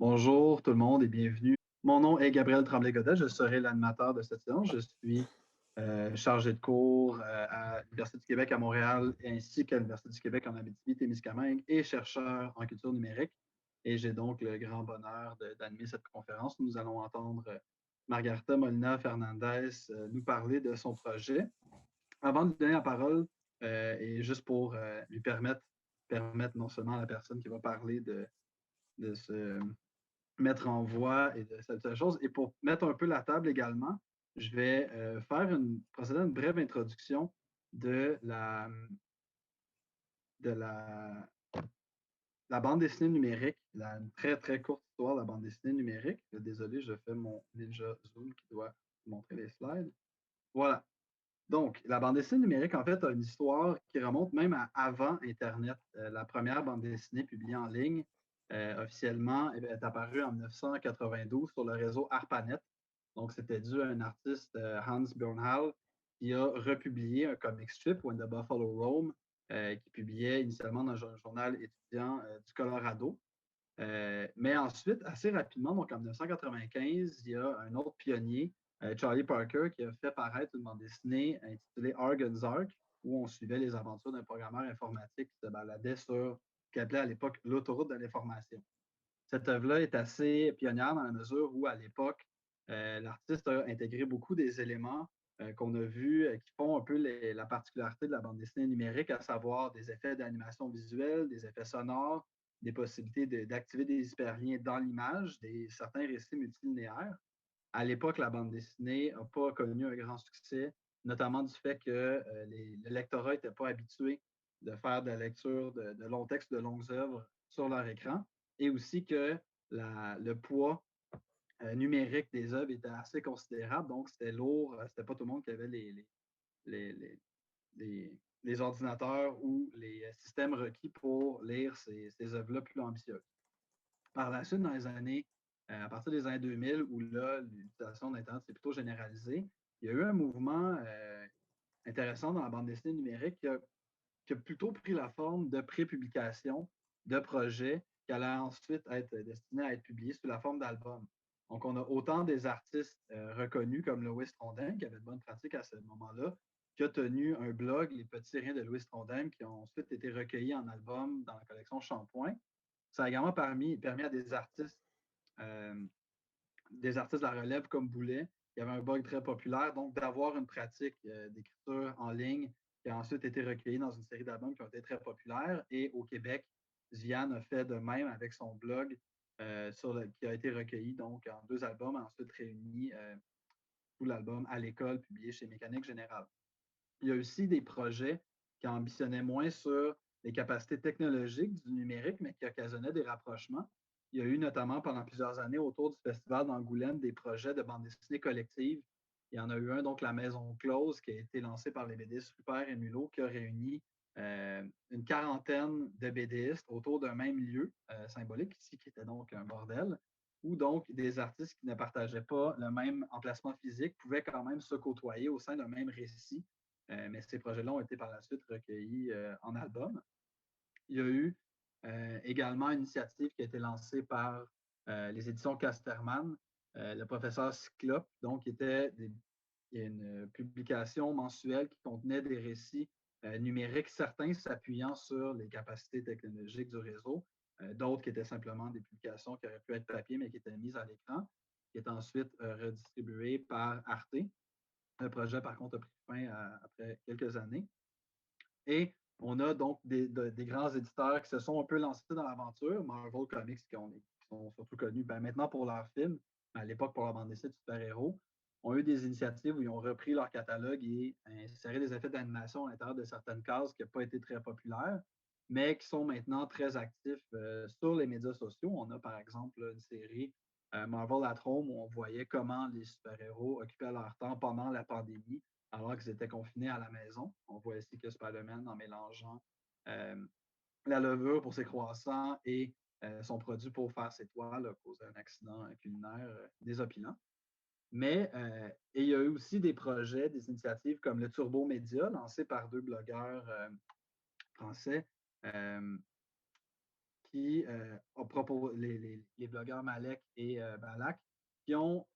Bonjour tout le monde et bienvenue. Mon nom est Gabriel Tremblay-Godet, je serai l'animateur de cette séance. Je suis chargé de cours à l'Université du Québec à Montréal ainsi qu'à l'Université du Québec en Abitibi-Témiscamingue et chercheur en culture numérique. Et j'ai donc le grand bonheur d'animer cette conférence. Nous allons entendre Margarita Molina Fernandez nous parler de son projet. Avant de lui donner la parole, et juste pour lui permettre non seulement à la personne qui va parler de se mettre en voix et de cette chose. Et pour mettre un peu la table également, je vais procéder à une brève introduction de la bande dessinée numérique, une très, très courte histoire de la bande dessinée numérique. Désolé, je fais mon Ninja Zoom qui doit montrer les slides. Voilà. Donc, la bande dessinée numérique, en fait, a une histoire qui remonte même à avant Internet. La première bande dessinée publiée en ligne, officiellement, est apparue en 1992 sur le réseau ARPANET. Donc, c'était dû à un artiste, Hans Björnhall, qui a republié un comic strip, When the Buffalo Roam, qui publiait initialement dans un journal étudiant du Colorado. Mais ensuite, assez rapidement, donc en 1995, il y a un autre pionnier, Charlie Parker, qui a fait paraître une bande dessinée intitulée Argon's Ark, où on suivait les aventures d'un programmeur informatique qui se baladait sur ce qu'il appelait à l'époque l'autoroute de l'information. Cette œuvre-là est assez pionnière dans la mesure où, à l'époque, l'artiste a intégré beaucoup des éléments qu'on a vus qui font un peu la particularité de la bande dessinée numérique, à savoir des effets d'animation visuelle, des effets sonores, des possibilités d'activer des hyperliens dans l'image, certains récits multilinéaires. À l'époque, la bande dessinée n'a pas connu un grand succès, notamment du fait que le lectorat n'était pas habitué de faire de la lecture de longs textes, de longues œuvres sur leur écran, et aussi que le poids numérique des œuvres était assez considérable, donc c'était lourd, c'était pas tout le monde qui avait les, les ordinateurs ou les systèmes requis pour lire ces œuvres-là plus ambitieuses. Par la suite, à partir des années 2000, où là, l'utilisation d'Internet s'est plutôt généralisée, il y a eu un mouvement intéressant dans la bande dessinée numérique qui a plutôt pris la forme de prépublication de projets qui allaient ensuite être destinés à être publiés sous la forme d'albums. Donc, on a autant des artistes reconnus comme Louis Trondheim, qui avait de bonnes pratiques à ce moment-là, qui a tenu un blog, Les Petits Riens de Louis Trondheim, qui ont ensuite été recueillis en album dans la collection Shampoing. Ça a également permis à euh, des artistes de la relève comme Boulet, qui avait un blog très populaire, donc d'avoir une pratique d'écriture en ligne qui a ensuite été recueillie dans une série d'albums qui ont été très populaires. Et au Québec, Zian a fait de même avec son blog qui a été recueilli donc en 2 albums, ensuite réuni tout l'album À l'école, publié chez Mécanique Générale. Il y a aussi des projets qui ambitionnaient moins sur les capacités technologiques du numérique, mais qui occasionnaient des rapprochements. Il y a eu notamment pendant plusieurs années autour du festival d'Angoulême des projets de bande dessinée collective. Il y en a eu un, donc La Maison Close, qui a été lancé par les BDistes Rupert et Mulot, qui a réuni une quarantaine de BDistes autour d'un même lieu symbolique ici, qui était donc un bordel, où donc des artistes qui ne partageaient pas le même emplacement physique pouvaient quand même se côtoyer au sein d'un même récit. Mais ces projets-là ont été par la suite recueillis en album. Il y a eu également une initiative qui a été lancée par les éditions Casterman, le professeur Cyclope, donc qui était une publication mensuelle qui contenait des récits numériques, certains s'appuyant sur les capacités technologiques du réseau, d'autres qui étaient simplement des publications qui auraient pu être papier, mais qui étaient mises à l'écran, qui étaient ensuite redistribuées par Arte. Le projet, par contre, a pris fin après quelques années. Et on a donc des grands éditeurs qui se sont un peu lancés dans l'aventure. Marvel Comics, qui sont surtout connus maintenant pour leurs films, mais à l'époque pour leur bande dessinée de super-héros, ont eu des initiatives où ils ont repris leur catalogue et inséré des effets d'animation à l'intérieur de certaines cases qui n'ont pas été très populaires, mais qui sont maintenant très actifs sur les médias sociaux. On a par exemple une série Marvel at Home où on voyait comment les super-héros occupaient leur temps pendant la pandémie alors qu'ils étaient confinés à la maison. On voit ici que Spider-Man, en mélangeant la levure pour ses croissants et son produit pour faire ses toiles, a causé un accident culinaire désopilant. Mais il y a eu aussi des projets, des initiatives comme le Turbo Média, lancé par 2 blogueurs français, qui ont proposé, les blogueurs Malek et Balak, qui ont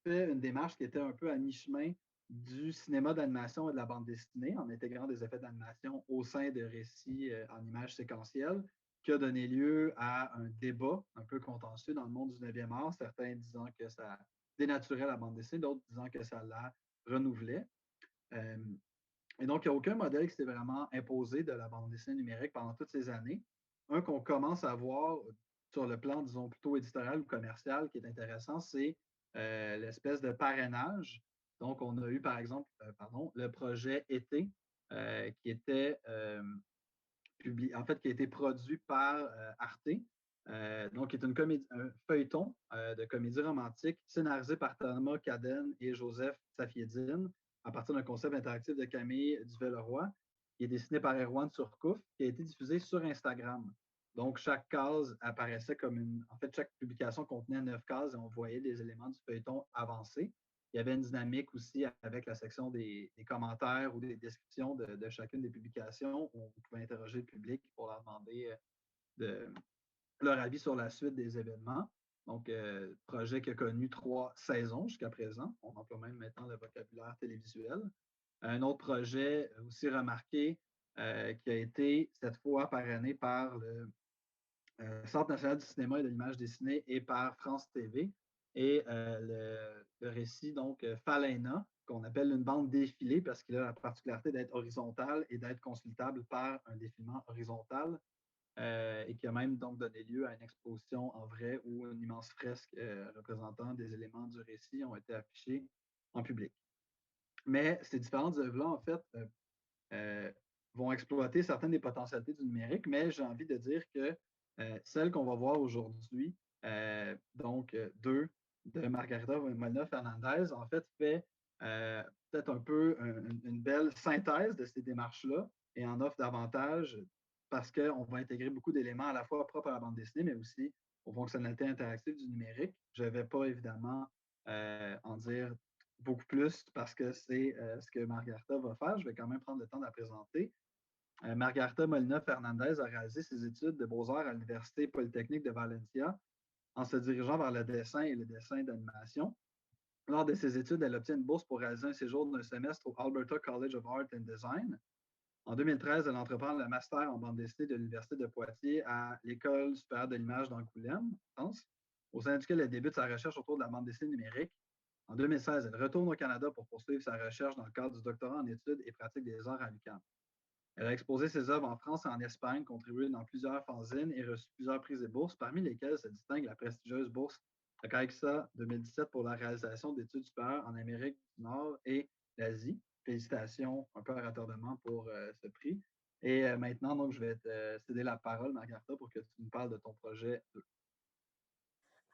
fait une démarche qui était un peu à mi-chemin du cinéma d'animation et de la bande dessinée, en intégrant des effets d'animation au sein de récits en images séquentielles, qui a donné lieu à un débat un peu contentieux dans le monde du 9e art, certains disant que ça dénaturait la bande dessinée, d'autres disant que ça la renouvelait. Euh, et donc, il n'y a aucun modèle qui s'est vraiment imposé de la bande dessinée numérique pendant toutes ces années. Un qu'on commence à voir sur le plan, disons, plutôt éditorial ou commercial, qui est intéressant, c'est l'espèce de parrainage. Donc, on a eu, par exemple, le projet Été, qui était en fait, qui a été produit par Arte, donc qui est un feuilleton de comédie romantique scénarisé par Thomas Cadenne et Joseph Safieddine à partir d'un concept interactif de Camille Duvay-Leroy, qui est dessiné par Erwan Surcouf, qui a été diffusé sur Instagram. Donc, chaque case apparaissait comme une. En fait, chaque publication contenait 9 cases et on voyait des éléments du feuilleton avancer. Il y avait une dynamique aussi avec la section des commentaires ou des descriptions de chacune des publications où on pouvait interroger le public pour leur demander leur avis sur la suite des événements. Donc, projet qui a connu 3 saisons jusqu'à présent. On emploie même maintenant le vocabulaire télévisuel. Un autre projet aussi remarqué qui a été cette fois parrainé par le Centre national du cinéma et de l'image dessinée et par France TV. Et le récit, donc, Falena, qu'on appelle une bande défilée parce qu'il a la particularité d'être horizontal et d'être consultable par un défilement horizontal. Et qui a même donc donné lieu à une exposition en vrai où une immense fresque représentant des éléments du récit ont été affichés en public. Mais ces différentes œuvres-là, en fait, vont exploiter certaines des potentialités du numérique, mais j'ai envie de dire que celle qu'on va voir aujourd'hui, donc deux de Margarita Molina Fernandez, en fait, fait peut-être un peu une belle synthèse de ces démarches-là et en offre davantage parce qu'on va intégrer beaucoup d'éléments à la fois propres à la bande dessinée, mais aussi aux fonctionnalités interactives du numérique. Je ne vais pas évidemment en dire beaucoup plus parce que c'est ce que Margarita va faire. Je vais quand même prendre le temps de la présenter. Margarita Molina Fernandez a réalisé ses études de beaux-arts à l'Université polytechnique de Valencia en se dirigeant vers le dessin et le dessin d'animation. Lors de ses études, elle obtient une bourse pour réaliser un séjour d'un semestre au Alberta College of Art and Design. En 2013, elle entreprend le master en bande dessinée de l'Université de Poitiers à l'École supérieure de l'image d'Angoulême, en France, au sein duquel elle débute sa recherche autour de la bande dessinée numérique. En 2016, elle retourne au Canada pour poursuivre sa recherche dans le cadre du doctorat en études et pratiques des arts à l'UQAM. Elle a exposé ses œuvres en France et en Espagne, contribué dans plusieurs fanzines et reçu plusieurs prix et bourses, parmi lesquelles se distingue la prestigieuse bourse CAIXA 2017 pour la réalisation d'études supérieures en Amérique du Nord et l'Asie. Félicitations un peu à retardement pour ce prix. Et maintenant, donc, je vais te céder la parole, Margarita, pour que tu nous parles de ton projet 2.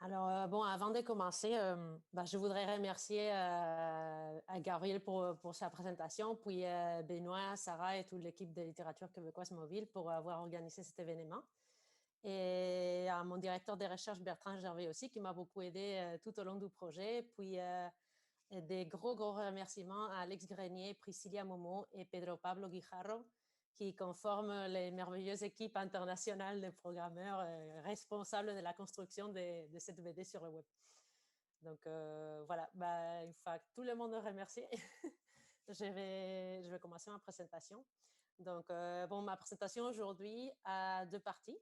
Alors, bon, avant de commencer, je voudrais remercier à Gabriel pour sa présentation, puis Benoît, Sarah et toute l'équipe de littérature québécoise mobile pour avoir organisé cet événement. Et à mon directeur de recherche, Bertrand Gervais aussi, qui m'a beaucoup aidé tout au long du projet. Puis des gros remerciements à Alex Grenier, Priscilla Momo et Pedro Pablo Guijarro, qui conforment les merveilleuses équipes internationales de programmeurs responsables de la construction de cette BD sur le web. Donc voilà, une fois que tout le monde est remercié, je vais commencer ma présentation. Donc, ma présentation aujourd'hui a 2 parties.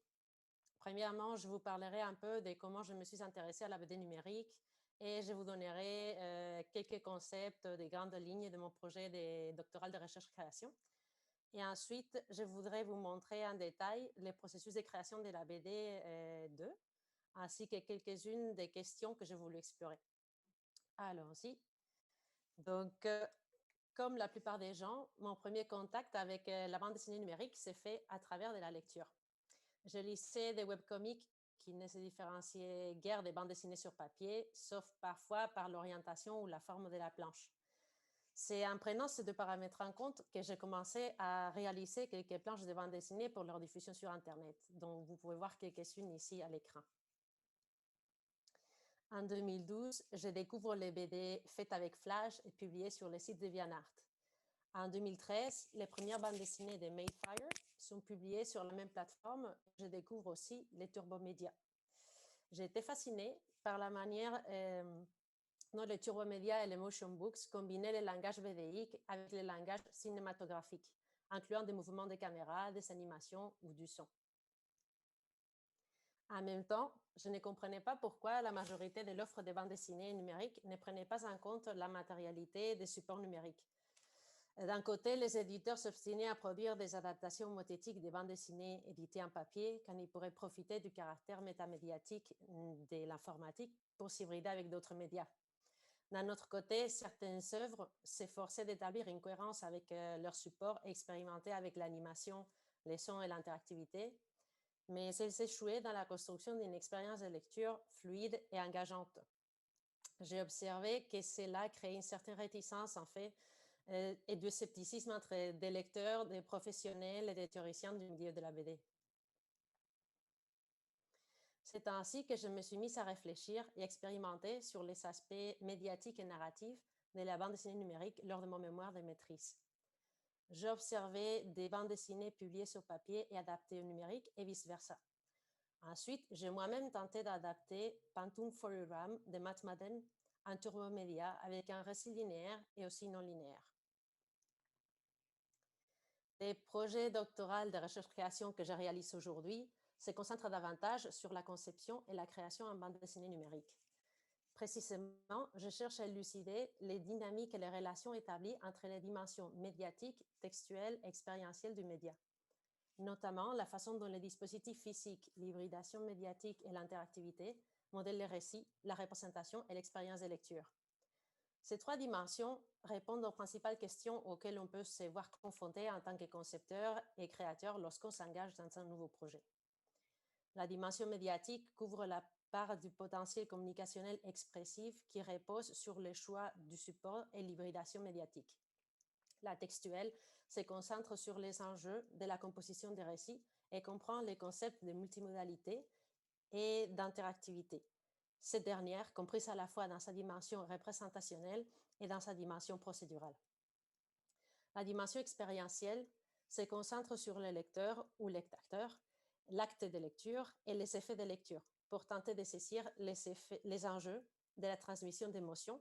Premièrement, je vous parlerai un peu de comment je me suis intéressée à la BD numérique et je vous donnerai quelques concepts des grandes lignes de mon projet de doctoral de recherche-création. Et ensuite, je voudrais vous montrer en détail les processus de création de la BD 2, ainsi que quelques-unes des questions que j'ai voulu explorer. Allons-y. Donc, comme la plupart des gens, mon premier contact avec la bande dessinée numérique s'est fait à travers de la lecture. Je lisais des webcomics qui ne se différenciaient guère des bandes dessinées sur papier, sauf parfois par l'orientation ou la forme de la planche. C'est en prenant ces 2 paramètres en compte que j'ai commencé à réaliser quelques planches de bandes dessinées pour leur diffusion sur Internet, dont vous pouvez voir quelques-unes ici à l'écran. En 2012, je découvre les BD faites avec Flash et publiées sur le site DeviantArt. En 2013, les premières bandes dessinées de Madefire sont publiées sur la même plateforme. Je découvre aussi les turbomédias. J'ai été fascinée par la manière dont les turbomédias et les motion books combinaient le langage vidéique avec le langage cinématographique, incluant des mouvements de caméra, des animations ou du son. En même temps, je ne comprenais pas pourquoi la majorité de l'offre de bandes dessinées numériques ne prenait pas en compte la matérialité des supports numériques. D'un côté, les éditeurs s'obstinaient à produire des adaptations mothétiques des bandes dessinées éditées en papier quand ils pourraient profiter du caractère métamédiatique de l'informatique pour s'hybrider avec d'autres médias. D'un autre côté, certaines œuvres s'efforçaient d'établir une cohérence avec leur support et expérimentaient avec l'animation, les sons et l'interactivité, mais elles échouaient dans la construction d'une expérience de lecture fluide et engageante. J'ai observé que cela créait une certaine réticence, en fait, et du scepticisme entre des lecteurs, des professionnels et des théoriciens du milieu de la BD. C'est ainsi que je me suis mise à réfléchir et expérimenter sur les aspects médiatiques et narratifs de la bande dessinée numérique lors de mon mémoire de maîtrise. J'ai observé des bandes dessinées publiées sur papier et adaptées au numérique et vice-versa. Ensuite, j'ai moi-même tenté d'adapter Phantom Foreram de Matt Madden en turbomédia avec un récit linéaire et aussi non linéaire. Les projets doctoraux de recherche-création que je réalise aujourd'hui se concentrent davantage sur la conception et la création en bande dessinée numérique. Précisément, je cherche à élucider les dynamiques et les relations établies entre les dimensions médiatiques, textuelles et expérientielles du média, notamment la façon dont les dispositifs physiques, l'hybridation médiatique et l'interactivité modèlent les récits, la représentation et l'expérience de lecture. Ces trois dimensions répondent aux principales questions auxquelles on peut se voir confronté en tant que concepteur et créateur lorsqu'on s'engage dans un nouveau projet. La dimension médiatique couvre la part du potentiel communicationnel expressif qui repose sur le choix du support et l'hybridation médiatique. La textuelle se concentre sur les enjeux de la composition des récits et comprend les concepts de multimodalité et d'interactivité. Cette dernière comprise à la fois dans sa dimension représentationnelle et dans sa dimension procédurale. La dimension expérientielle se concentre sur le lecteur ou lectateur, l'acte de lecture et les effets de lecture pour tenter de saisir les enjeux de la transmission d'émotions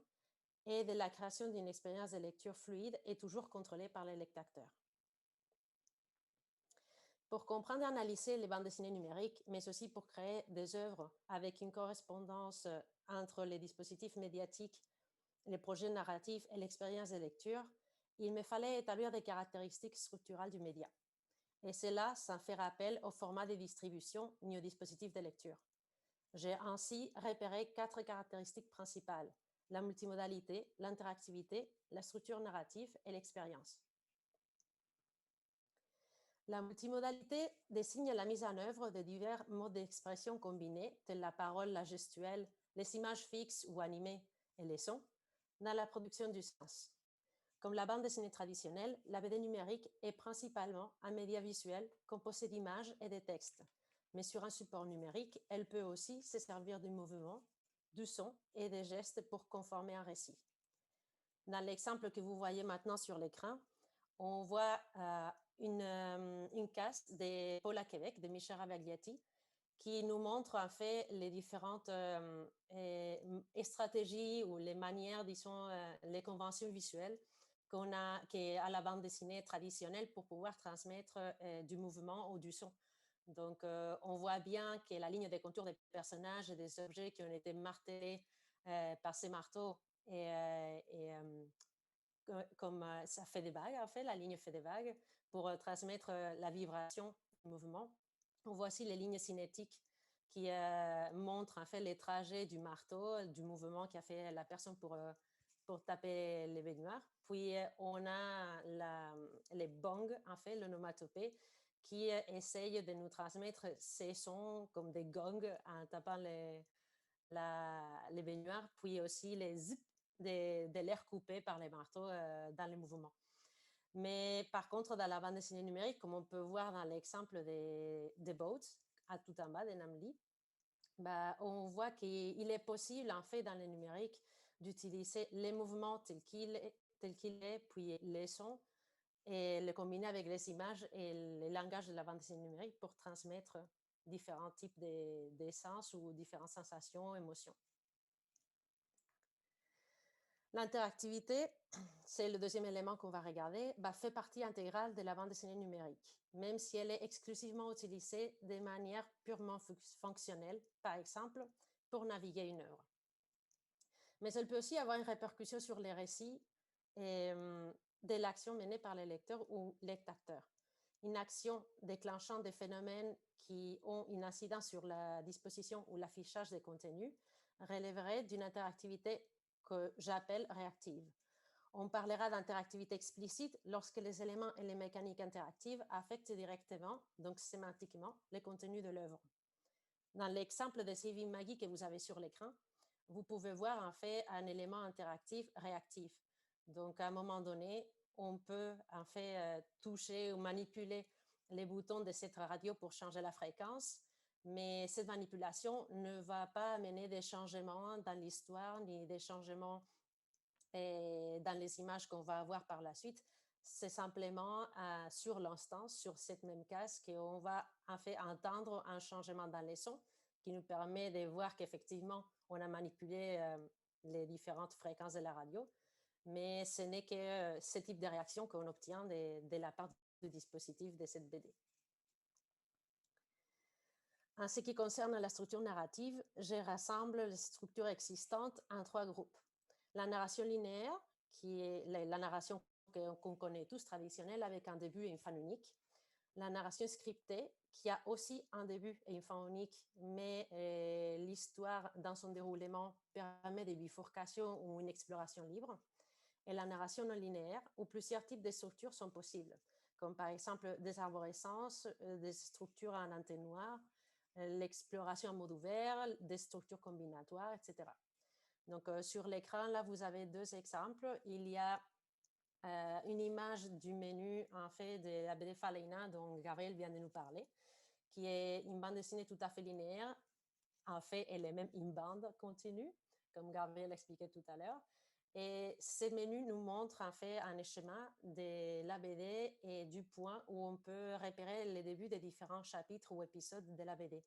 et de la création d'une expérience de lecture fluide et toujours contrôlée par le lectateur. Pour comprendre et analyser les bandes dessinées numériques, mais aussi pour créer des œuvres avec une correspondance entre les dispositifs médiatiques, les projets narratifs et l'expérience de lecture, il me fallait établir des caractéristiques structurales du média. Et cela sans faire appel au format de distribution ni au dispositif de lecture. J'ai ainsi repéré 4 caractéristiques principales: la multimodalité, l'interactivité, la structure narrative et l'expérience. La multimodalité désigne la mise en œuvre de divers modes d'expression combinés, tels la parole, la gestuelle, les images fixes ou animées et les sons, dans la production du sens. Comme la bande dessinée traditionnelle, la BD numérique est principalement un média visuel composé d'images et de textes. Mais sur un support numérique, elle peut aussi se servir du mouvement, du son et des gestes pour conformer un récit. Dans l'exemple que vous voyez maintenant sur l'écran, on voit une cast de Paula Québec, de Michel Ravagliati, qui nous montre en fait les différentes stratégies ou les manières, disons, les conventions visuelles qu'on a à la bande dessinée traditionnelle pour pouvoir transmettre du mouvement ou du son. Donc, on voit bien que la ligne des contours des personnages et des objets qui ont été martelés par ces marteaux comme ça fait des vagues, en fait, la ligne fait des vagues pour transmettre la vibration du mouvement. On voit aussi les lignes cinétiques qui montrent en fait les trajets du marteau, du mouvement qu'a fait la personne pour taper les baignoires. Puis on a les bongs, en fait, l'onomatopée, qui essaye de nous transmettre ces sons comme des gongs en tapant les baignoires, puis aussi les zip de l'air coupé par les marteaux dans les mouvements. Mais par contre, dans la bande dessinée numérique, comme on peut voir dans l'exemple des boats, à tout en bas de Namely, on voit qu'il est possible, en fait, dans le numérique, d'utiliser les mouvements tels qu'il est, puis les sons et le combiner avec les images et le langage de la bande dessinée numérique pour transmettre différents types d'essence ou différentes sensations, émotions. L'interactivité, c'est le deuxième élément qu'on va regarder, fait partie intégrale de la bande dessinée numérique, même si elle est exclusivement utilisée de manière purement fonctionnelle, par exemple, pour naviguer une œuvre. Mais elle peut aussi avoir une répercussion sur les récits et, de l'action menée par les lecteurs ou lectateurs. Une action déclenchant des phénomènes qui ont une incidence sur la disposition ou l'affichage des contenus relèverait d'une interactivité que j'appelle réactive. On parlera d'interactivité explicite lorsque les éléments et les mécaniques interactives affectent directement, donc sémantiquement, les contenus de l'œuvre. Dans l'exemple de Saving Maggie que vous avez sur l'écran, vous pouvez voir en fait un élément interactif réactif. Donc, à un moment donné, on peut en fait toucher ou manipuler les boutons de cette radio pour changer la fréquence, mais cette manipulation ne va pas amener des changements dans l'histoire ni des changements dans les images qu'on va avoir par la suite. C'est simplement sur l'instant, sur cette même case, qu'on va en fait entendre un changement dans les sons qui nous permet de voir qu'effectivement, on a manipulé les différentes fréquences de la radio, mais ce n'est que ce type de réaction qu'on obtient de la part du dispositif de cette BD. En ce qui concerne la structure narrative, je rassemble les structures existantes en 3 groupes. La narration linéaire, qui est la narration qu'on connaît tous, traditionnelle, avec un début et une fin unique. La narration scriptée, qui a aussi un début et une fin unique, mais l'histoire, dans son déroulement, permet des bifurcations ou une exploration libre. Et la narration non linéaire, où plusieurs types de structures sont possibles, comme par exemple des arborescences, des structures en entonnoir, l'exploration en mode ouvert, des structures combinatoires, etc. Donc, sur l'écran, là, vous avez 2 exemples. Il y a une image du menu, en fait, de la BD Faleina, dont Gabriel vient de nous parler, qui est une bande dessinée tout à fait linéaire. En fait, elle est même une bande continue, comme Gabriel expliquait tout à l'heure. Et ce menu nous montre en fait un schéma de la BD et du point où on peut repérer les débuts des différents chapitres ou épisodes de la BD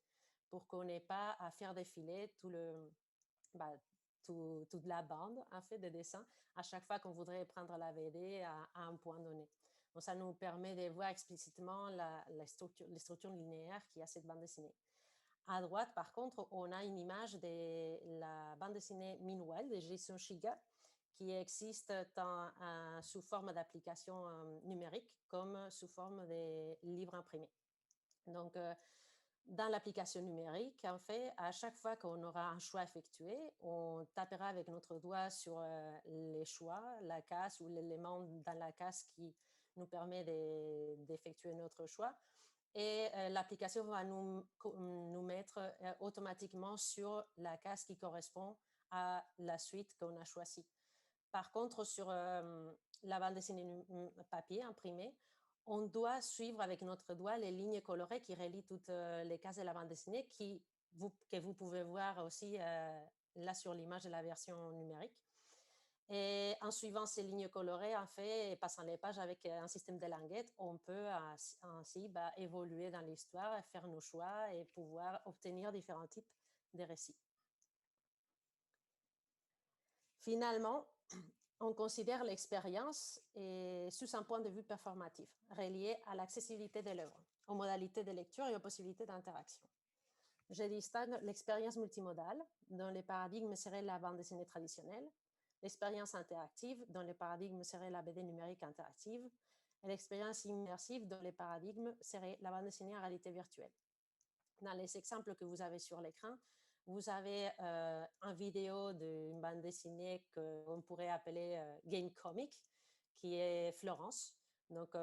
pour qu'on n'ait pas à faire défiler toute la bande en fait, de dessin à chaque fois qu'on voudrait prendre la BD à un point donné. Donc, ça nous permet de voir explicitement les structures linéaires qu'il y a cette bande dessinée. À droite, par contre, on a une image de la bande dessinée Meanwhile de Jason Shiga qui existe tant sous forme d'application numérique comme sous forme de livres imprimés. Donc, dans l'application numérique, en fait, à chaque fois qu'on aura un choix effectué, on tapera avec notre doigt sur les choix, la case ou l'élément dans la case qui nous permet d'effectuer notre choix. Et l'application va nous mettre automatiquement sur la case qui correspond à la suite qu'on a choisie. Par contre, sur la bande dessinée papier imprimée, on doit suivre avec notre doigt les lignes colorées qui relient toutes les cases de la bande dessinée que vous pouvez voir aussi là sur l'image de la version numérique. Et en suivant ces lignes colorées, en fait, et passant les pages avec un système de languettes, on peut ainsi évoluer dans l'histoire, faire nos choix et pouvoir obtenir différents types de récits. Finalement, on considère l'expérience sous un point de vue performatif, relié à l'accessibilité de l'œuvre, aux modalités de lecture et aux possibilités d'interaction. Je distingue l'expérience multimodale, dont le paradigme serait la bande dessinée traditionnelle, l'expérience interactive, dont le paradigme serait la BD numérique interactive, et l'expérience immersive, dont le paradigme serait la bande dessinée en réalité virtuelle. Dans les exemples que vous avez sur l'écran, vous avez une vidéo d'une bande dessinée qu'on pourrait appeler Game Comic, qui est Florence. Donc,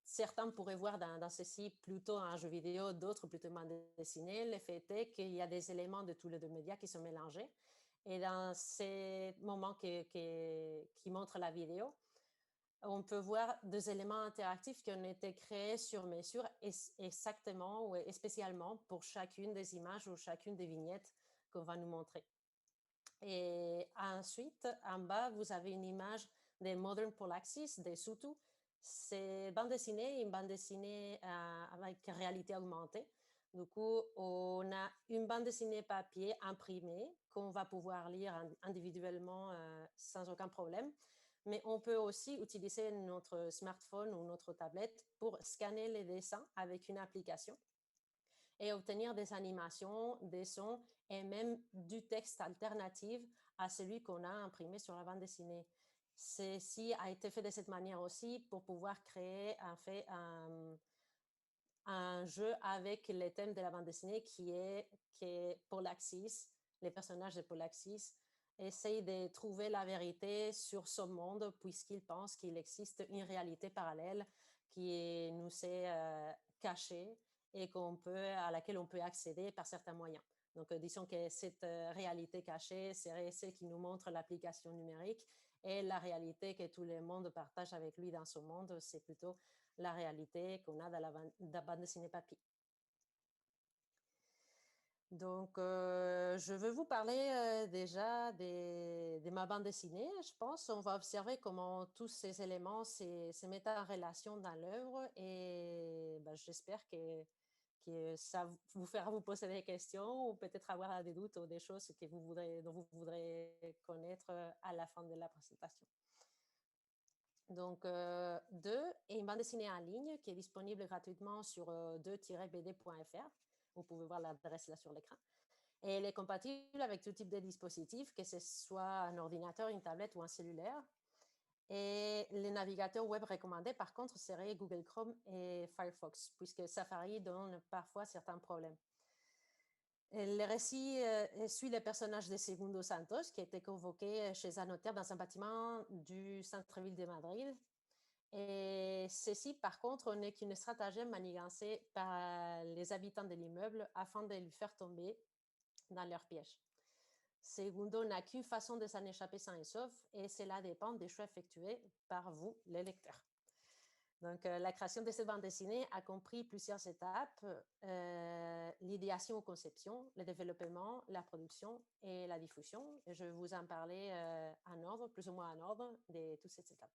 certains pourraient voir dans ceci plutôt un jeu vidéo, d'autres plutôt une bande dessinée. Le fait est qu'il y a des éléments de tous les 2 médias qui sont mélangés. Et dans ces moments qui montrent la vidéo, on peut voir 2 éléments interactifs qui ont été créés sur mesure exactement ou spécialement pour chacune des images ou chacune des vignettes qu'on va nous montrer. Et ensuite, en bas, vous avez une image des Modern Polaxis, des Sutu. C'est bande dessinée, une bande dessinée avec réalité augmentée. Du coup, on a une bande dessinée papier imprimée qu'on va pouvoir lire individuellement sans aucun problème. Mais on peut aussi utiliser notre smartphone ou notre tablette pour scanner les dessins avec une application et obtenir des animations, des sons et même du texte alternatif à celui qu'on a imprimé sur la bande dessinée. Ceci a été fait de cette manière aussi pour pouvoir créer un jeu avec les thèmes de la bande dessinée qui est Polaxis, les personnages de Polaxis essayent de trouver la vérité sur ce monde puisqu'ils pensent qu'il existe une réalité parallèle qui nous est cachée et à laquelle on peut accéder par certains moyens. Donc, disons que cette réalité cachée serait celle qui nous montre l'application numérique et la réalité que tout le monde partage avec lui dans ce monde, c'est plutôt la réalité qu'on a dans la bande dessinée papier. Donc, je vais vous parler déjà de ma bande dessinée. Je pense on va observer comment tous ces éléments se mettent en relation dans l'œuvre et j'espère que ça vous fera vous poser des questions ou peut-être avoir des doutes ou des choses dont vous voudrez connaître à la fin de la présentation. Donc, 2 est une bande dessinée en ligne qui est disponible gratuitement sur 2-bd.fr. Vous pouvez voir l'adresse là sur l'écran. Et elle est compatible avec tout type de dispositif, que ce soit un ordinateur, une tablette ou un cellulaire. Et les navigateurs web recommandés, par contre, seraient Google Chrome et Firefox, puisque Safari donne parfois certains problèmes. Le récit suit le personnage de Segundo Santos, qui a été convoqué chez un notaire dans un bâtiment du centre-ville de Madrid. Et ceci, par contre, n'est qu'une stratagème manigancée par les habitants de l'immeuble afin de lui faire tomber dans leur piège. Segundo n'a qu'une façon de s'en échapper sain et sauf, et cela dépend des choix effectués par vous, les lecteurs. Donc, la création de cette bande dessinée a compris plusieurs étapes, l'idéation ou conception, le développement, la production et la diffusion. Et je vais vous en parler en ordre, plus ou moins en ordre, de toutes ces étapes.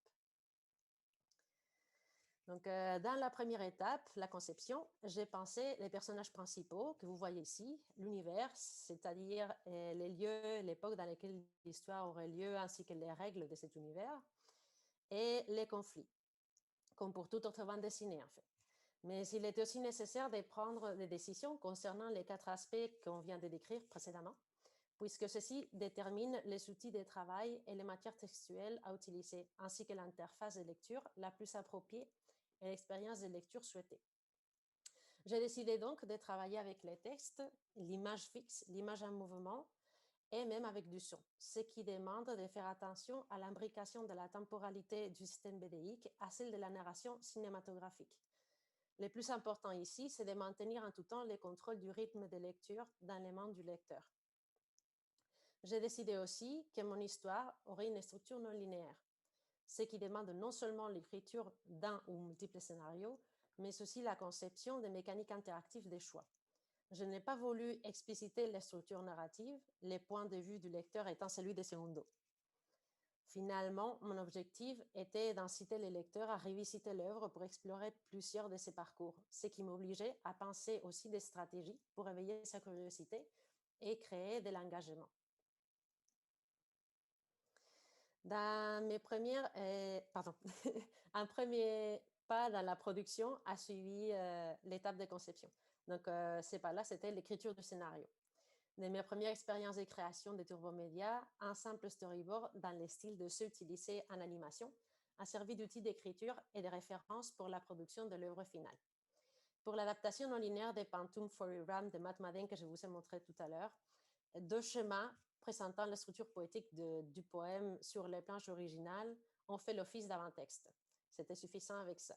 Donc, dans la première étape, la conception, j'ai pensé les personnages principaux que vous voyez ici, l'univers, c'est-à-dire les lieux, l'époque dans laquelle l'histoire aurait lieu, ainsi que les règles de cet univers, et les conflits, comme pour toute autre bande dessinée en fait. Mais il était aussi nécessaire de prendre des décisions concernant les 4 aspects qu'on vient de décrire précédemment, puisque ceci détermine les outils de travail et les matières textuelles à utiliser, ainsi que l'interface de lecture la plus appropriée et l'expérience de lecture souhaitée. J'ai décidé donc de travailler avec les textes, l'image fixe, l'image en mouvement et même avec du son, ce qui demande de faire attention à l'imbrication de la temporalité du système BDique à celle de la narration cinématographique. Le plus important ici, c'est de maintenir en tout temps le contrôle du rythme de lecture dans les mains du lecteur. J'ai décidé aussi que mon histoire aurait une structure non linéaire, ce qui demande non seulement l'écriture d'un ou multiples scénarios, mais aussi la conception des mécaniques interactives des choix. Je n'ai pas voulu expliciter les structures narratives, les points de vue du lecteur étant celui de Segundo. Finalement, mon objectif était d'inciter les lecteurs à revisiter l'œuvre pour explorer plusieurs de ses parcours, ce qui m'obligeait à penser aussi des stratégies pour éveiller sa curiosité et créer de l'engagement. Dans mes premières, un premier pas dans la production a suivi l'étape de conception. Donc, ces pas-là, c'était l'écriture du scénario. De mes premières expériences de création de Turbomédia, un simple storyboard dans le style de ceux utilisés en animation a servi d'outil d'écriture et de référence pour la production de l'œuvre finale. Pour l'adaptation non linéaire des Pantoum for Ram de Matt Madden que je vous ai montré tout à l'heure, 2 schémas présentant la structure poétique du poème sur les planches originales ont fait l'office d'avant-texte. C'était suffisant avec ça.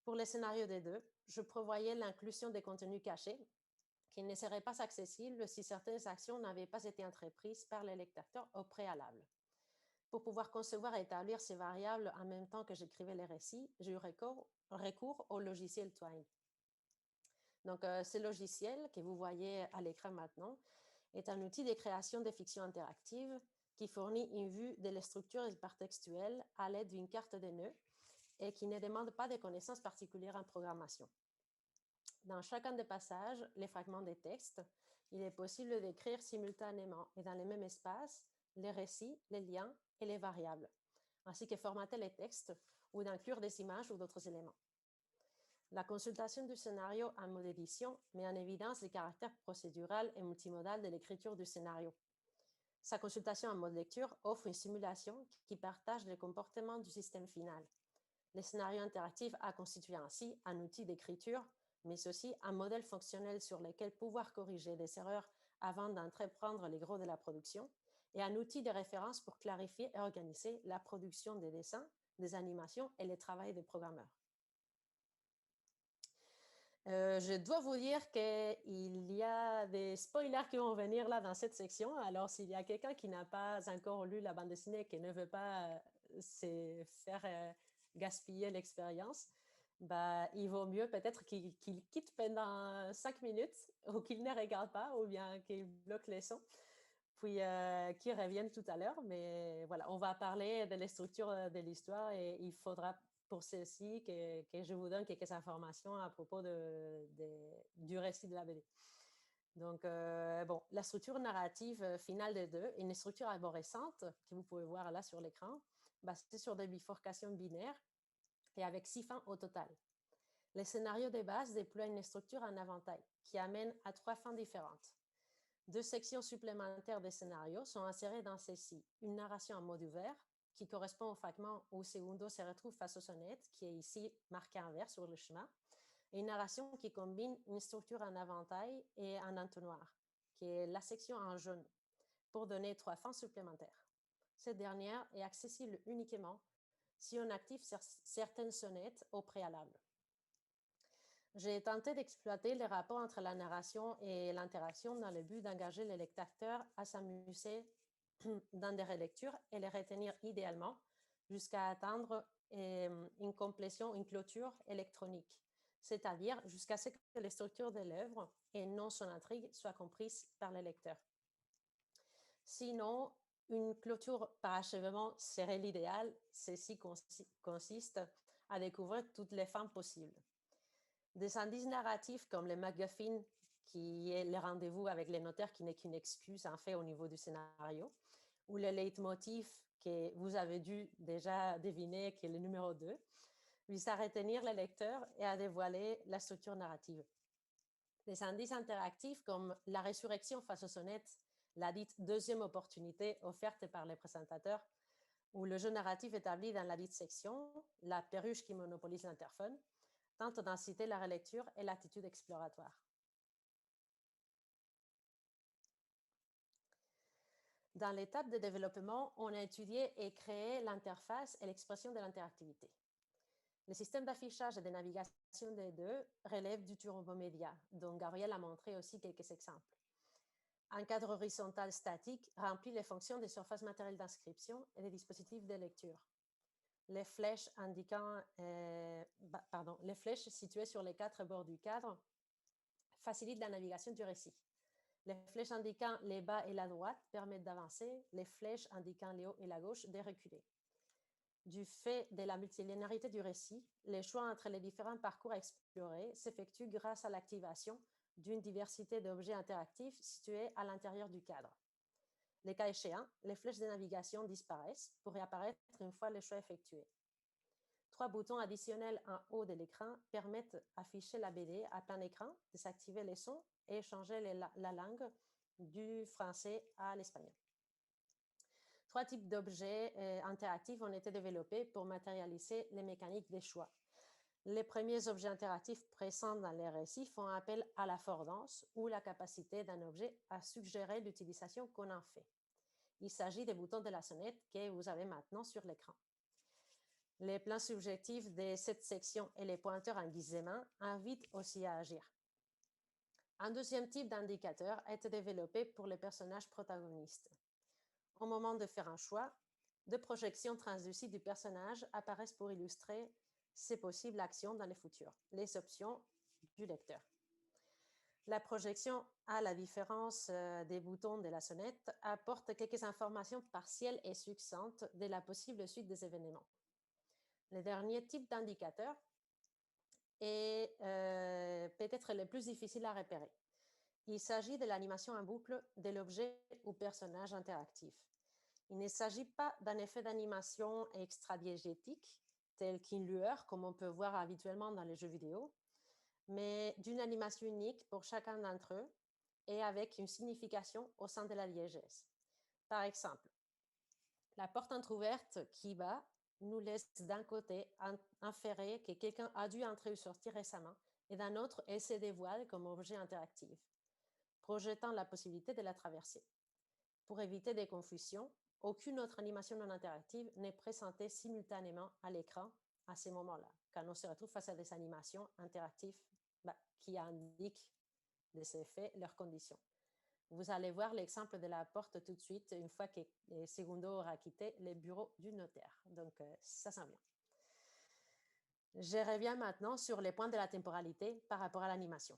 Pour les scénarios des 2, je prévoyais l'inclusion des contenus cachés qui ne seraient pas accessibles si certaines actions n'avaient pas été entreprises par les lecteurs au préalable. Pour pouvoir concevoir et établir ces variables en même temps que j'écrivais les récits, j'ai eu recours au logiciel Twine. Donc, ce logiciel que vous voyez à l'écran maintenant est un outil de création de fiction interactive qui fournit une vue de la structure hypertextuelle à l'aide d'une carte de nœuds et qui ne demandent pas de connaissances particulières en programmation. Dans chacun des passages, les fragments des textes, il est possible d'écrire simultanément et dans le même espace les récits, les liens et les variables, ainsi que formater les textes ou d'inclure des images ou d'autres éléments. La consultation du scénario en mode édition met en évidence le caractère procédural et multimodal de l'écriture du scénario. Sa consultation en mode lecture offre une simulation qui partage le comportement du système final. Le scénario interactif a constitué ainsi un outil d'écriture, mais aussi un modèle fonctionnel sur lequel pouvoir corriger des erreurs avant d'entreprendre les gros de la production, et un outil de référence pour clarifier et organiser la production des dessins, des animations et le travail des programmeurs. Je dois vous dire qu'il y a des spoilers qui vont venir là dans cette section. Alors, s'il y a quelqu'un qui n'a pas encore lu la bande dessinée et qui ne veut pas se faire gaspiller l'expérience, bah, il vaut mieux peut-être qu'il quitte pendant 5 minutes ou qu'il ne regarde pas ou bien qu'il bloque les sons, puis qu'il revienne tout à l'heure. Mais voilà, on va parler de la structure de l'histoire et il faudra pour ceci que je vous donne quelques informations à propos du récit de la BD. Donc, bon, la structure narrative finale des deux est une structure arborescente que vous pouvez voir là sur l'écran, basée sur des bifurcations binaires et avec 6 fins au total. Les scénarios de base déploient une structure en éventail qui amène à 3 fins différentes. 2 sections supplémentaires des scénarios sont insérées dans ceci. Une narration en mode ouvert, qui correspond au fragment où Segundo se retrouve face aux sonnettes, qui est ici marqué en vert sur le schéma, et une narration qui combine une structure en éventail et un entonnoir, qui est la section en jaune, pour donner 3 fins supplémentaires. Cette dernière est accessible uniquement si on active certaines sonnettes au préalable. J'ai tenté d'exploiter les rapports entre la narration et l'interaction dans le but d'engager les lecteurs à s'amuser dans des relectures et les retenir idéalement jusqu'à atteindre une complétion, une clôture électronique, c'est-à-dire jusqu'à ce que les structures de l'œuvre et non son intrigue soient comprises par les lecteurs. Sinon, une clôture par achèvement serait l'idéal. Ceci consiste à découvrir toutes les fins possibles. Des indices narratifs comme le MacGuffin, qui est le rendez-vous avec les notaires qui n'est qu'une excuse en fait au niveau du scénario, ou le leitmotiv que vous avez dû déjà deviner qui est le numéro 2, vise à retenir le lecteur et à dévoiler la structure narrative. Des indices interactifs comme la résurrection face aux sonnettes, la dite deuxième opportunité offerte par les présentateurs, ou le jeu narratif établi dans la dite section, la perruche qui monopolise l'interphone, tentent d'inciter la relecture et l'attitude exploratoire. Dans l'étape de développement, on a étudié et créé l'interface et l'expression de l'interactivité. Le système d'affichage et de navigation des deux relève du turbomédia, dont Gabriel a montré aussi quelques exemples. Un cadre horizontal statique remplit les fonctions des surfaces matérielles d'inscription et des dispositifs de lecture. Les flèches les flèches situées sur les 4 bords du cadre facilitent la navigation du récit. Les flèches indiquant les bas et la droite permettent d'avancer, les flèches indiquant les hauts et la gauche de reculer. Du fait de la multilinéarité du récit, les choix entre les différents parcours à explorer s'effectuent grâce à l'activation d'une diversité d'objets interactifs situés à l'intérieur du cadre. Les cas échéants, les flèches de navigation disparaissent pour réapparaître une fois le choix effectué. 3 boutons additionnels en haut de l'écran permettent d'afficher la BD à plein écran, désactiver les sons et changer la langue du français à l'espagnol. 3 types d'objets interactifs ont été développés pour matérialiser les mécaniques des choix. Les premiers objets interactifs présents dans les récits font appel à l'affordance ou la capacité d'un objet à suggérer l'utilisation qu'on en fait. Il s'agit des boutons de la sonnette que vous avez maintenant sur l'écran. Les plans subjectifs de cette section et les pointeurs en guise de main invitent aussi à agir. Un deuxième type d'indicateur a été développé pour les personnages protagonistes. Au moment de faire un choix, 2 projections translucides du personnage apparaissent pour illustrer ses possibles actions dans le futur, les options du lecteur. La projection, à la différence des boutons de la sonnette, apporte quelques informations partielles et succinctes de la possible suite des événements. Le dernier type d'indicateur est peut-être le plus difficile à repérer. Il s'agit de l'animation en boucle de l'objet ou personnage interactif. Il ne s'agit pas d'un effet d'animation extradiégétique, tel qu'une lueur, comme on peut voir habituellement dans les jeux vidéo, mais d'une animation unique pour chacun d'entre eux et avec une signification au sein de la diégèse. Par exemple, la porte entrouverte qui bat nous laisse d'un côté inférer que quelqu'un a dû entrer ou sortir récemment, et d'un autre, elle se dévoile comme objet interactif, projetant la possibilité de la traverser. Pour éviter des confusions, aucune autre animation non interactive n'est présentée simultanément à l'écran à ces moments-là, quand on se retrouve face à des animations interactives qui indiquent de ces faits leurs conditions. Vous allez voir l'exemple de la porte tout de suite, une fois que Segundo aura quitté les bureaux du notaire. Donc, ça s'en vient. Je reviens maintenant sur les points de la temporalité par rapport à l'animation.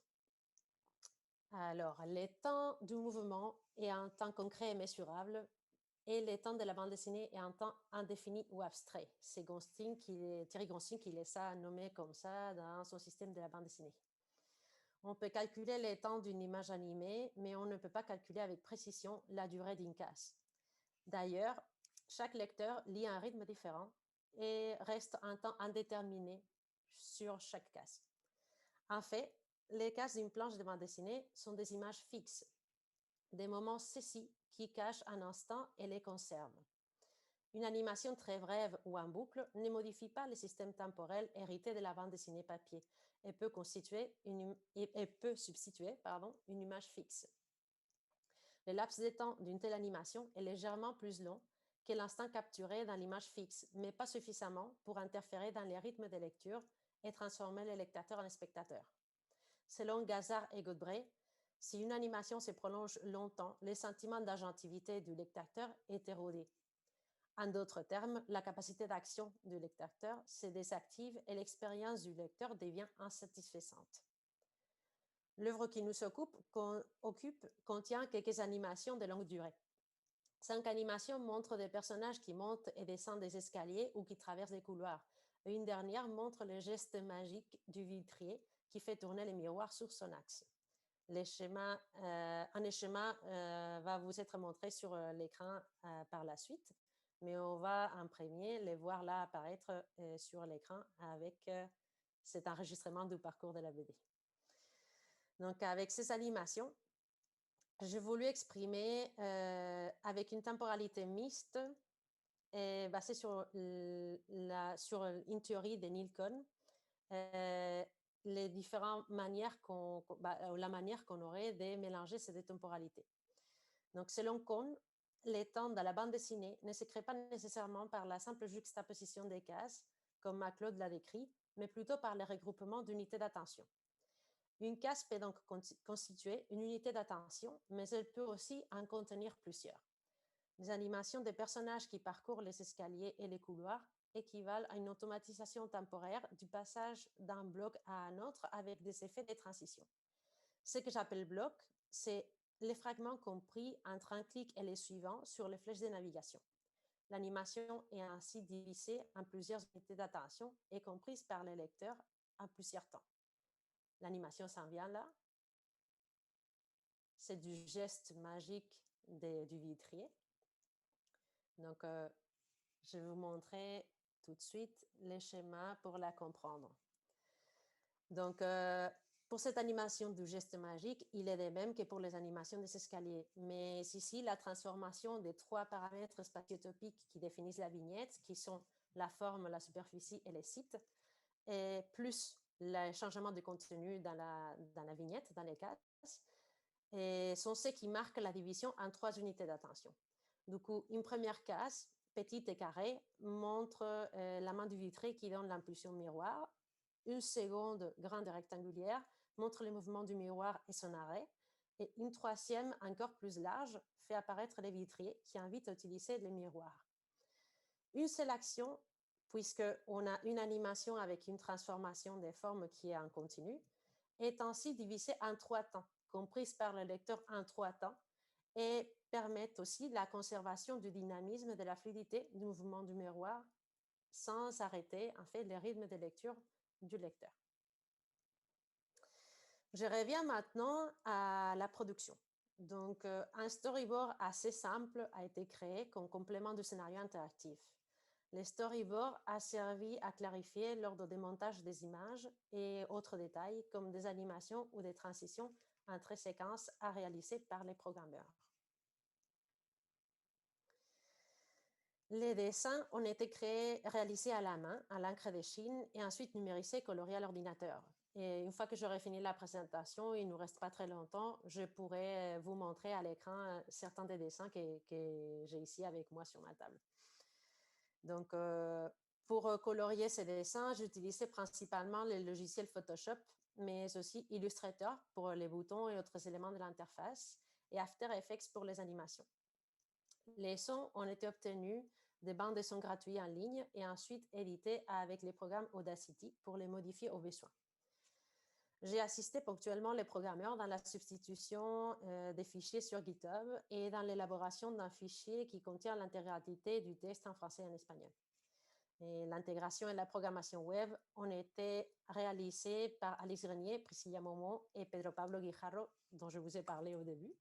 Alors, les temps du mouvement est un temps concret et mesurable, et les temps de la bande dessinée est un temps indéfini ou abstrait. C'est Thierry Gonstein qui les a nommés comme ça dans son système de la bande dessinée. On peut calculer les temps d'une image animée, mais on ne peut pas calculer avec précision la durée d'une case. D'ailleurs, chaque lecteur lit un rythme différent et reste un temps indéterminé sur chaque case. En fait, les cases d'une planche de bande dessinée sont des images fixes, des moments saisis qui cachent un instant et les conservent. Une animation très brève ou en boucle ne modifie pas le système temporel hérité de la bande dessinée papier et peut substituer une image fixe. Le laps de temps d'une telle animation est légèrement plus long que l'instant capturé dans l'image fixe, mais pas suffisamment pour interférer dans les rythmes de lecture et transformer le lecteur en spectateur. Selon Gazard et Godbray, si une animation se prolonge longtemps, le sentiment d'agentivité du lecteur est érodé. En d'autres termes, la capacité d'action du lecteur se désactive et l'expérience du lecteur devient insatisfaisante. L'œuvre qui nous occupe contient quelques animations de longue durée. 5 animations montrent des personnages qui montent et descendent des escaliers ou qui traversent des couloirs. Et une dernière montre le geste magique du vitrier qui fait tourner les miroirs sur son axe. Un schéma va vous être montré sur l'écran par la suite, mais on va en premier les voir là apparaître sur l'écran avec cet enregistrement du parcours de la BD. Donc, avec ces animations, j'ai voulu exprimer avec une temporalité mixte basée sur une théorie de Neil Cohn, les différentes manières la manière qu'on aurait de mélanger ces deux temporalités. Donc, selon Cohn, les temps dans la bande dessinée ne se créent pas nécessairement par la simple juxtaposition des cases, comme MacLeod l'a décrit, mais plutôt par le regroupement d'unités d'attention. Une case peut donc constituer une unité d'attention, mais elle peut aussi en contenir plusieurs. Les animations des personnages qui parcourent les escaliers et les couloirs équivalent à une automatisation temporaire du passage d'un bloc à un autre avec des effets de transition. Ce que j'appelle bloc, c'est les fragments compris entre un clic et les suivants sur les flèches de navigation. L'animation est ainsi divisée en plusieurs unités d'attention et comprise par les lecteurs en plusieurs temps. L'animation s'en vient là. C'est du geste magique du vitrier. Donc, je vais vous montrer tout de suite les schémas pour la comprendre. Donc, pour cette animation du geste magique, il est le même que pour les animations des escaliers. Mais ici, la transformation des 3 paramètres spatiotopiques qui définissent la vignette, qui sont la forme, la superficie et les sites, et plus le changement de contenu dans la vignette, dans les cases, et sont ceux qui marquent la division en 3 unités d'attention. Du coup, une première case, petite et carrée, montre la main du vitré qui donne l'impulsion miroir. Une seconde, grande et rectangulaire, montre le mouvement du miroir et son arrêt. Et une troisième, encore plus large, fait apparaître les vitriers qui invitent à utiliser le miroir. Une seule action, puisqu'on a une animation avec une transformation des formes qui est en continu, est ainsi divisée en 3 temps, comprises par le lecteur en 3 temps, et permettent aussi la conservation du dynamisme, de la fluidité du mouvement du miroir sans arrêter en fait le rythme de lecture du lecteur. Je reviens maintenant à la production. Donc, un storyboard assez simple a été créé comme complément du scénario interactif. Le storyboard a servi à clarifier lors du démontage des images et autres détails comme des animations ou des transitions entre séquences à réaliser par les programmeurs. Les dessins ont été réalisés à la main, à l'encre de Chine, et ensuite numérisés, coloriés à l'ordinateur. Et une fois que j'aurai fini la présentation, il ne nous reste pas très longtemps, je pourrai vous montrer à l'écran certains des dessins que j'ai ici avec moi sur ma table. Donc, pour colorier ces dessins, j'utilisais principalement le logiciel Photoshop, mais aussi Illustrator pour les boutons et autres éléments de l'interface, et After Effects pour les animations. Les sons ont été obtenus des bandes de sons gratuits en ligne et ensuite édités avec les programmes Audacity pour les modifier au besoin. J'ai assisté ponctuellement les programmeurs dans la substitution des fichiers sur GitHub et dans l'élaboration d'un fichier qui contient l'intégralité du texte en français et en espagnol. L'intégration et la programmation web ont été réalisées par Alice Grenier, Priscilla Momo et Pedro Pablo Guijarro, dont je vous ai parlé au début.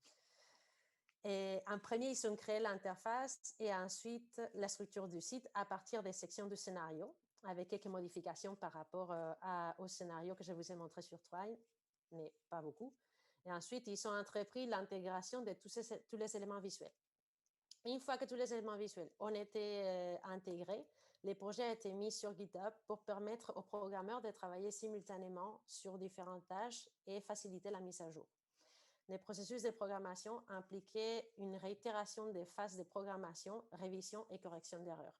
Et en premier, ils ont créé l'interface et ensuite la structure du site à partir des sections du scénario, avec quelques modifications par rapport au scénario que je vous ai montré sur Twine, mais pas beaucoup. Et ensuite, ils ont entrepris l'intégration de tous les éléments visuels. Une fois que tous les éléments visuels ont été intégrés, les projets ont été mis sur GitHub pour permettre aux programmeurs de travailler simultanément sur différentes tâches et faciliter la mise à jour. Les processus de programmation impliquaient une réitération des phases de programmation, révision et correction d'erreurs.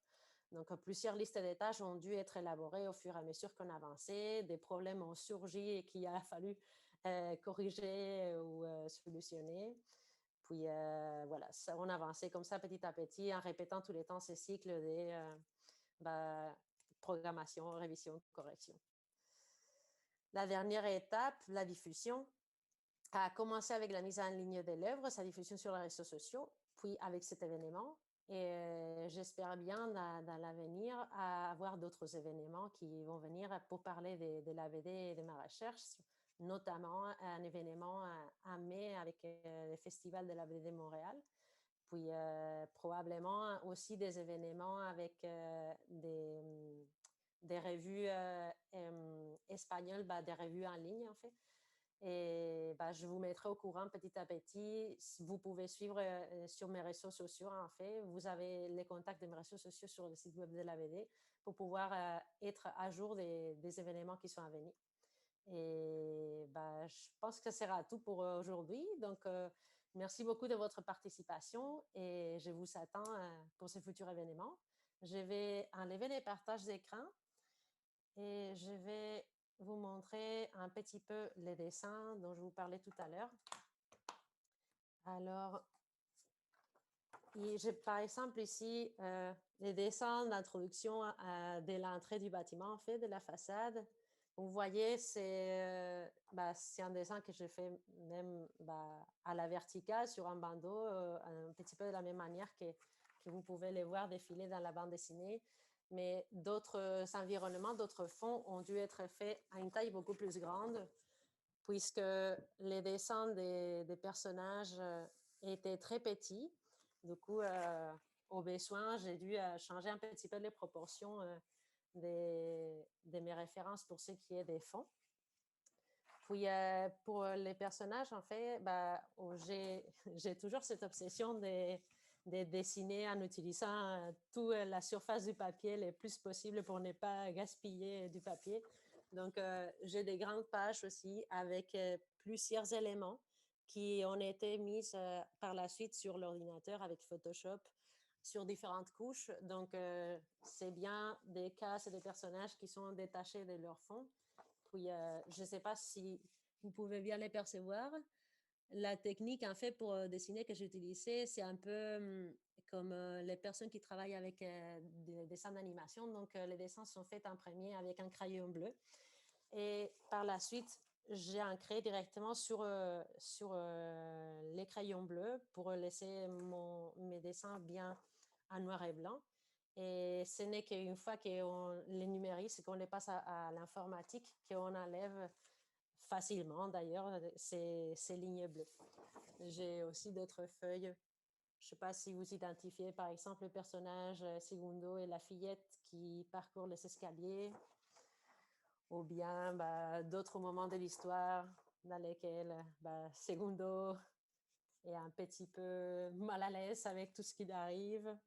Donc, plusieurs listes de tâches ont dû être élaborées au fur et à mesure qu'on avançait. Des problèmes ont surgi et qu'il a fallu corriger ou solutionner. Puis, voilà, on avançait comme ça petit à petit en répétant tous les temps ces cycles de programmation, révision, correction. La dernière étape, la diffusion, a commencé avec la mise en ligne de l'œuvre, sa diffusion sur les réseaux sociaux, puis avec cet événement. Et j'espère bien dans l'avenir avoir d'autres événements qui vont venir pour parler de la BD et de ma recherche, notamment un événement en mai avec le Festival de la BD de Montréal, puis probablement aussi des événements avec des revues espagnoles, des revues en ligne en fait. Et je vous mettrai au courant petit à petit. Vous pouvez suivre sur mes réseaux sociaux, en fait. Vous avez les contacts de mes réseaux sociaux sur le site web de la BD pour pouvoir être à jour des événements qui sont à venir. Et je pense que ce sera tout pour aujourd'hui. Donc, merci beaucoup de votre participation et je vous attends pour ces futurs événements. Je vais enlever les partages d'écran et je vais vous montrer un petit peu les dessins dont je vous parlais tout à l'heure. Alors, j'ai par exemple ici les dessins d'introduction de l'entrée du bâtiment, en fait, de la façade. Vous voyez, c'est un dessin que j'ai fait même à la verticale sur un bandeau, un petit peu de la même manière que vous pouvez les voir défiler dans la bande dessinée. Mais d'autres environnements, d'autres fonds ont dû être faits à une taille beaucoup plus grande, puisque les dessins des personnages étaient très petits. Du coup, au besoin, j'ai dû changer un petit peu les proportions de mes références pour ce qui est des fonds. Puis, pour les personnages, en fait, j'ai toujours cette obsession de dessiner en utilisant toute la surface du papier le plus possible pour ne pas gaspiller du papier. Donc, j'ai des grandes pages aussi avec plusieurs éléments qui ont été mis par la suite sur l'ordinateur avec Photoshop sur différentes couches. Donc, c'est bien des cases et des personnages qui sont détachés de leur fond. Puis, je ne sais pas si vous pouvez bien les percevoir. La technique, en fait, pour dessiner que j'ai utilisée, c'est un peu comme les personnes qui travaillent avec des dessins d'animation. Donc, les dessins sont faits en premier avec un crayon bleu. Et par la suite, j'ai ancré directement sur les crayons bleus pour laisser mes dessins bien en noir et blanc. Et ce n'est qu'une fois qu'on les numérise, qu'on les passe à l'informatique, qu'on enlève facilement d'ailleurs ces lignes bleues. J'ai aussi d'autres feuilles. Je ne sais pas si vous identifiez par exemple le personnage Segundo et la fillette qui parcourent les escaliers, ou bien d'autres moments de l'histoire dans lesquels Segundo est un petit peu mal à l'aise avec tout ce qui lui arrive.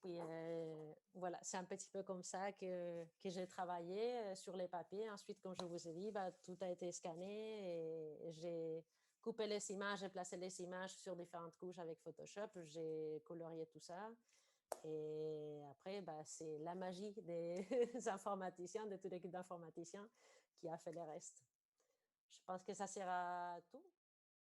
Puis voilà, c'est un petit peu comme ça que j'ai travaillé sur les papiers. Ensuite, comme je vous ai dit, tout a été scanné et j'ai coupé les images et placé les images sur différentes couches avec Photoshop. J'ai colorié tout ça. Et après, c'est la magie des informaticiens, de toute l'équipe d'informaticiens qui a fait le reste. Je pense que ça sera tout.